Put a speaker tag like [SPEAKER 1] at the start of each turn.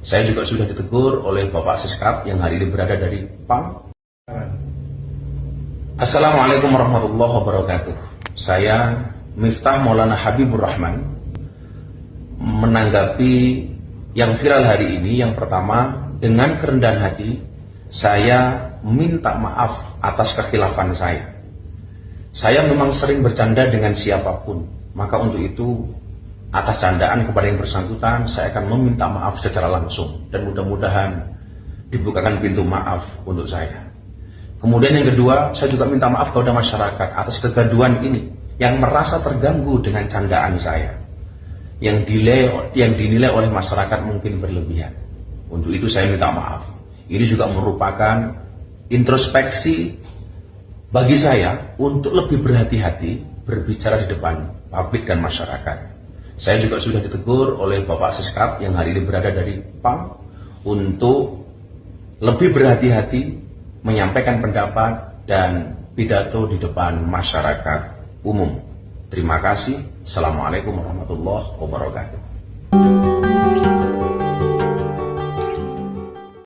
[SPEAKER 1] Saya juga sudah ditegur oleh Bapak Siskap yang hari ini berada dari PAM. Assalamualaikum warahmatullahi wabarakatuh. Saya Miftah Maulana Habibur Rahman menanggapi yang viral hari ini. Yang pertama, dengan kerendahan hati saya minta maaf atas kekhilafan saya. Saya memang sering bercanda dengan siapapun, maka untuk itu atas candaan kepada yang bersangkutan saya akan meminta maaf secara langsung dan mudah-mudahan dibukakan pintu maaf untuk saya. Kemudian yang kedua, saya juga minta maaf kepada masyarakat atas kegaduhan ini yang merasa terganggu dengan candaan saya, yang dinilai oleh masyarakat mungkin berlebihan. Untuk itu saya minta maaf. Ini juga merupakan introspeksi bagi saya untuk lebih berhati-hati berbicara di depan publik dan masyarakat. Saya juga sudah ditegur oleh Bapak Siskap yang hari ini berada dari PAM untuk lebih berhati-hati menyampaikan pendapat dan pidato di depan masyarakat umum. Terima kasih. Assalamualaikum warahmatullahi wabarakatuh.